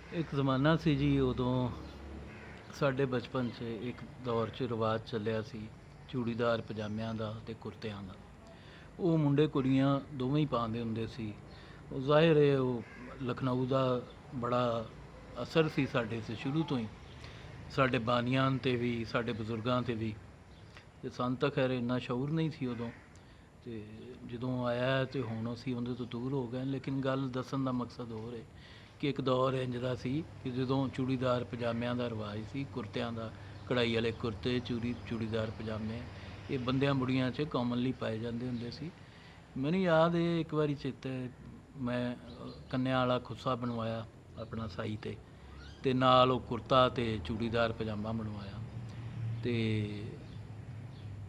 ਇੱਕ ਜ਼ਮਾਨਾ ਸੀ ਜੀ ਉਦੋਂ ਸਾਡੇ ਬਚਪਨ 'ਚ ਇੱਕ ਦੌਰ 'ਚ ਰਿਵਾਜ ਚੱਲਿਆ ਸੀ ਚੂੜੀਦਾਰ ਪਜਾਮਿਆਂ ਦਾ ਅਤੇ ਕੁਰਤਿਆਂ ਦਾ। ਉਹ ਮੁੰਡੇ ਕੁੜੀਆਂ ਦੋਵੇਂ ਹੀ ਪਾਉਂਦੇ ਹੁੰਦੇ ਸੀ। ਉਹ ਜ਼ਾਹਿਰ ਹੈ ਉਹ ਲਖਨਊ ਦਾ ਬੜਾ ਅਸਰ ਸੀ ਸਾਡੇ 'ਤੇ ਸ਼ੁਰੂ ਤੋਂ ਹੀ, ਸਾਡੇ ਬਾਨੀਆਂ 'ਤੇ ਵੀ ਸਾਡੇ ਬਜ਼ੁਰਗਾਂ 'ਤੇ ਵੀ। ਅਤੇ ਸਾਨੂੰ ਤਾਂ ਖੈਰ ਇੰਨਾ ਸ਼ਊਰ ਨਹੀਂ ਸੀ ਉਦੋਂ, ਅਤੇ ਜਦੋਂ ਆਇਆ ਅਤੇ ਹੁਣ ਅਸੀਂ ਉਹਦੇ ਤੋਂ ਦੂਰ ਹੋ ਗਏ। ਲੇਕਿਨ ਗੱਲ ਦੱਸਣ ਦਾ ਮਕਸਦ ਹੋਰ ਹੈ ਕਿ ਇੱਕ ਦੌਰ ਇੰਝ ਦਾ ਸੀ ਕਿ ਜਦੋਂ ਚੂੜੀਦਾਰ ਪਜਾਮਿਆਂ ਦਾ ਰਿਵਾਜ ਸੀ, ਕੁਰਤਿਆਂ ਦਾ, ਕਢਾਈ ਵਾਲੇ ਕੁਰਤੇ, ਚੂੜੀਦਾਰ ਪਜਾਮੇ, ਇਹ ਬੰਦਿਆਂ ਬੁੜੀਆਂ 'ਚ ਕਾਮਨਲੀ ਪਾਏ ਜਾਂਦੇ ਹੁੰਦੇ ਸੀ। ਮੈਨੂੰ ਯਾਦ ਹੈ ਇੱਕ ਵਾਰੀ ਚੇਤੇ, ਮੈਂ ਕੰਨਿਆਂ ਵਾਲਾ ਖੁੱਸਾ ਬਣਵਾਇਆ ਆਪਣਾ ਸਾਈ 'ਤੇ, ਅਤੇ ਨਾਲ ਉਹ ਕੁਰਤਾ ਅਤੇ ਚੂੜੀਦਾਰ ਪਜਾਮਾ ਬਣਵਾਇਆ। ਅਤੇ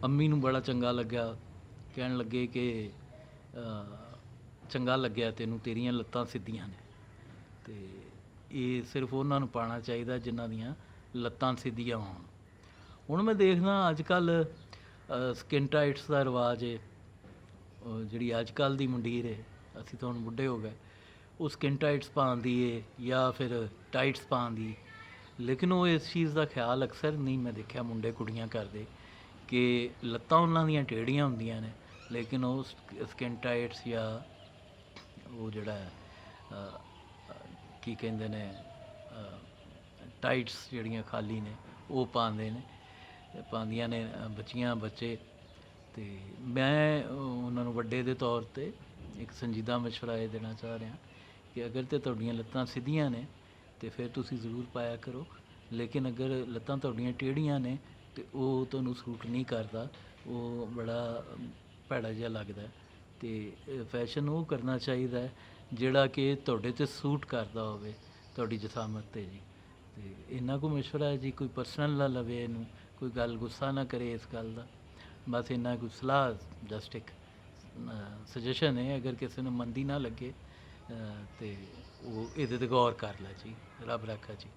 ਅੰਮੀ ਨੂੰ ਬੜਾ ਚੰਗਾ ਲੱਗਿਆ, ਕਹਿਣ ਲੱਗੇ ਕਿ ਚੰਗਾ ਲੱਗਿਆ ਤੈਨੂੰ, ਤੇਰੀਆਂ ਲੱਤਾਂ ਸਿੱਧੀਆਂ ਨੇ, ਅਤੇ ਇਹ ਸਿਰਫ ਉਹਨਾਂ ਨੂੰ ਪਾਉਣਾ ਚਾਹੀਦਾ ਜਿਨ੍ਹਾਂ ਦੀਆਂ ਲੱਤਾਂ ਸਿੱਧੀਆਂ ਹੋਣ। ਹੁਣ ਮੈਂ ਦੇਖਦਾ ਅੱਜ ਕੱਲ੍ਹ ਸਕਿਨ ਟਾਈਟਸ ਦਾ ਰਿਵਾਜ ਹੈ। ਜਿਹੜੀ ਅੱਜ ਕੱਲ੍ਹ ਦੀ ਮੰਡੀਰ ਹੈ, ਅਸੀਂ ਤਾਂ ਹੁਣ ਬੁੱਢੇ ਹੋ ਗਏ, ਉਹ ਸਕਿਨ ਟਾਈਟਸ ਪਾਉਂਦੀ ਹੈ ਜਾਂ ਫਿਰ ਟਾਈਟਸ ਪਾਉਂਦੀ। ਲੇਕਿਨ ਉਹ ਇਸ ਚੀਜ਼ ਦਾ ਖਿਆਲ ਅਕਸਰ ਨਹੀਂ ਮੈਂ ਦੇਖਿਆ ਮੁੰਡੇ ਕੁੜੀਆਂ ਕਰਦੇ ਕਿ ਲੱਤਾਂ ਉਹਨਾਂ ਦੀਆਂ ਟੇੜੀਆਂ ਹੁੰਦੀਆਂ ਨੇ, ਲੇਕਿਨ ਉਹ ਸਕਿਨ ਟਾਈਟਸ ਜਾਂ ਉਹ ਜਿਹੜਾ ਕੀ ਕਹਿੰਦੇ ਨੇ ਟਾਈਟਸ ਜਿਹੜੀਆਂ ਖਾਲੀ ਨੇ ਉਹ ਪਾਉਂਦੇ ਨੇ, ਪਾਉਂਦੀਆਂ ਨੇ ਬੱਚੀਆਂ ਬੱਚੇ। ਅਤੇ ਮੈਂ ਉਹਨਾਂ ਨੂੰ ਵੱਡੇ ਦੇ ਤੌਰ 'ਤੇ ਇੱਕ ਸੰਜੀਦਾ ਮਸ਼ਵਰਾ ਇਹ ਦੇਣਾ ਚਾਹ ਰਿਹਾ ਕਿ ਅਗਰ ਤਾਂ ਤੁਹਾਡੀਆਂ ਲੱਤਾਂ ਸਿੱਧੀਆਂ ਨੇ ਤਾਂ ਫਿਰ ਤੁਸੀਂ ਜ਼ਰੂਰ ਪਾਇਆ ਕਰੋ, ਲੇਕਿਨ ਅਗਰ ਲੱਤਾਂ ਤੁਹਾਡੀਆਂ ਟੇੜੀਆਂ ਨੇ ਅਤੇ ਉਹ ਤੁਹਾਨੂੰ ਸੂਟ ਨਹੀਂ ਕਰਦਾ, ਉਹ ਬੜਾ ਭੈੜਾ ਜਿਹਾ ਲੱਗਦਾ। ਅਤੇ ਫੈਸ਼ਨ ਉਹ ਕਰਨਾ ਚਾਹੀਦਾ ਜਿਹੜਾ ਕਿ ਤੁਹਾਡੇ 'ਤੇ ਸੂਟ ਕਰਦਾ ਹੋਵੇ, ਤੁਹਾਡੀ ਜਿਸਾਮਤ 'ਤੇ ਜੀ। ਅਤੇ ਇੰਨਾ ਕੁ ਮਸ਼ਵਰਾ ਹੈ ਜੀ, ਕੋਈ ਪਰਸਨਲ ਨਾ ਲਵੇ ਇਹਨੂੰ, ਕੋਈ ਗੱਲ ਗੁੱਸਾ ਨਾ ਕਰੇ ਇਸ ਗੱਲ ਦਾ, ਬਸ ਇੰਨਾ ਕੁ ਸਲਾਹ, ਜਸਟ ਇੱਕ ਸਜੈਸ਼ਨ ਹੈ। ਅਗਰ ਕਿਸੇ ਨੂੰ ਮੰਦੀ ਨਾ ਲੱਗੇ ਅਤੇ ਉਹ ਇਹਦੇ 'ਤੇ ਗੌਰ ਕਰ ਲੈ ਜੀ। ਰੱਬ ਰਾਖਾ ਜੀ।